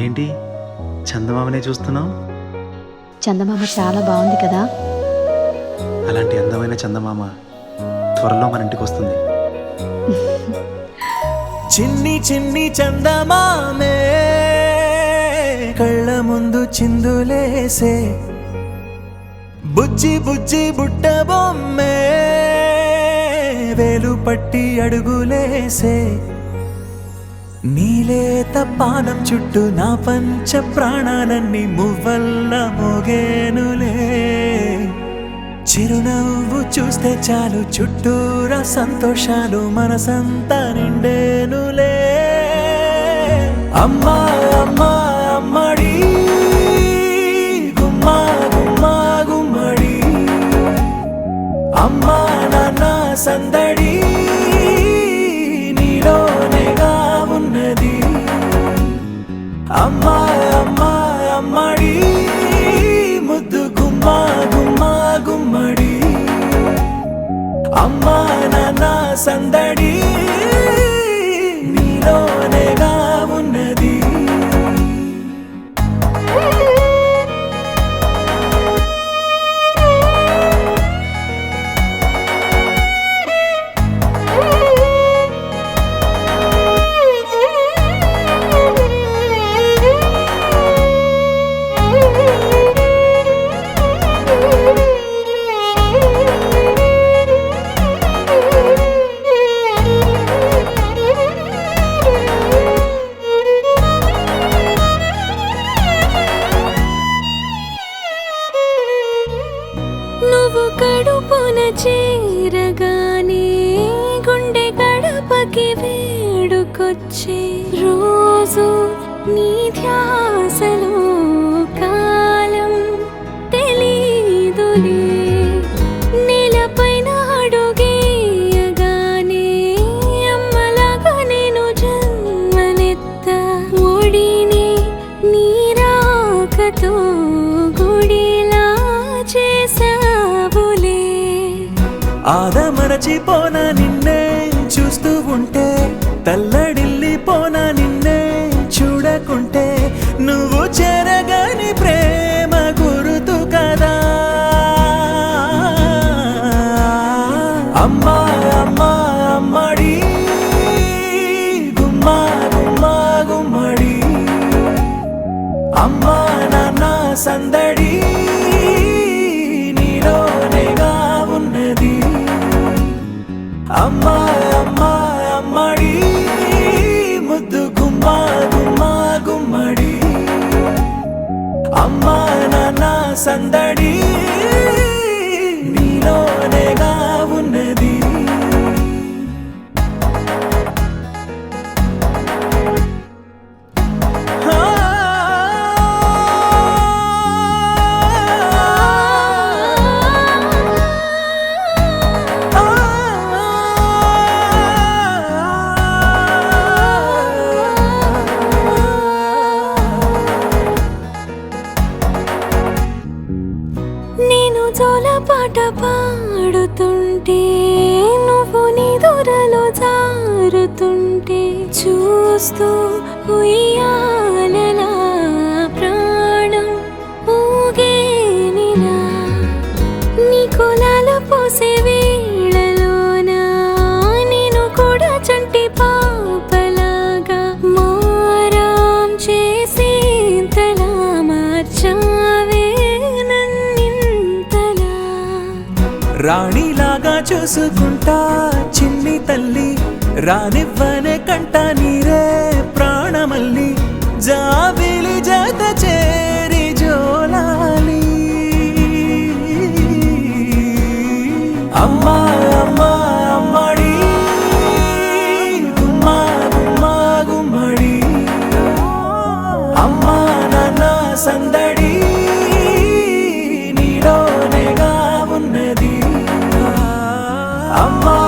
ఏంటి చందమామనే చూస్తున్నావు? చందమామ చాలా బాగుంది కదా. అలాంటి అందమైన చందమామ త్వరలో మన ఇంటికి వస్తుంది. చిన్ని చిన్ని చందమామే కళ్ళ ముందు చిందులేసే, బుజ్జి బుజ్జి బుట్ట బొమ్మే వేలు పట్టి అడుగులేసే, నీలేత పానం చుట్టూ నా పంచ ప్రాణాలన్నీ మువ్వల్ల మోగేనులే. చిరునవ్వు చూస్తే చాలు చుట్టూరా సంతోషాలు మనసంతా నిండేనులే. అమ్మా అమ్మా అమ్మడి గుమ్మా గుమ్మా గుమ్మడి, అమ్మా నాన్న సందడి నీలోనేగా ఉన్నది. అమ్మా అమ్మా అమ్మడి ముద్దు గుమ్మా గుమ్మా గుమ్మడి, అమ్మా నాన్న సందడి నీలోనేగా ఉన్నది. నువ్వు కడుపున చేరగానే గుండె గడపకి వేడుకొచ్చే, రోజు నీ ధ్యాసలో కాలం తెలీదులే. నేలపైన అడుగేయగానే అమ్మలాగా నేను జన్మనెత్త, ఒడిని నీ రాకతో గుడిలా చేసావులే. ఆదమరచిపోన నిన్నే చూస్తూ ఉంటే, తల్లడిల్లిపోన నిన్నే చూడకుంటే, నువ్వు చెరగని ప్రేమ గురుతు కదా. అమ్మా అమ్మా అమ్మడి గుమ్మా గుమ్మా గుమ్మడి, అమ్మా నాన్న సందడి నీలోనేగా ఉన్నది. అమ్మా అమ్మా అమ్మడి ముద్దు గుమ్మా గుమ్మా గుమ్మడి, అమ్మా నాన్న సందడి నీలోనేగా ఉన్నది. నేను జోలపాట పాడుతుంటే, నువ్వు నీ దూరలో జారుతుంటే, చూస్తూ ఉయ్యాలలా ప్రాణం ఊగేనిలా. నీ కులాల పోసే వేళలోన నేను కూడా చంటి పాపలాగా మారాం చేసేంతలా మార్చావే నన్నింతలా. రాణిలాగా చూసుకుంటా చిన్ని తల్లి, రానివ్వనే కంట నీరే ప్రాణమల్లి, జాబిలి జత చేరి జోలాలి. అమ్మా అమ్మా అమ్మడి గుమ్మా గుమ్మా గుమ్మడి, అమ్మా నాన్న సందడి నీలోనేగా ఉన్నది. అమ్మా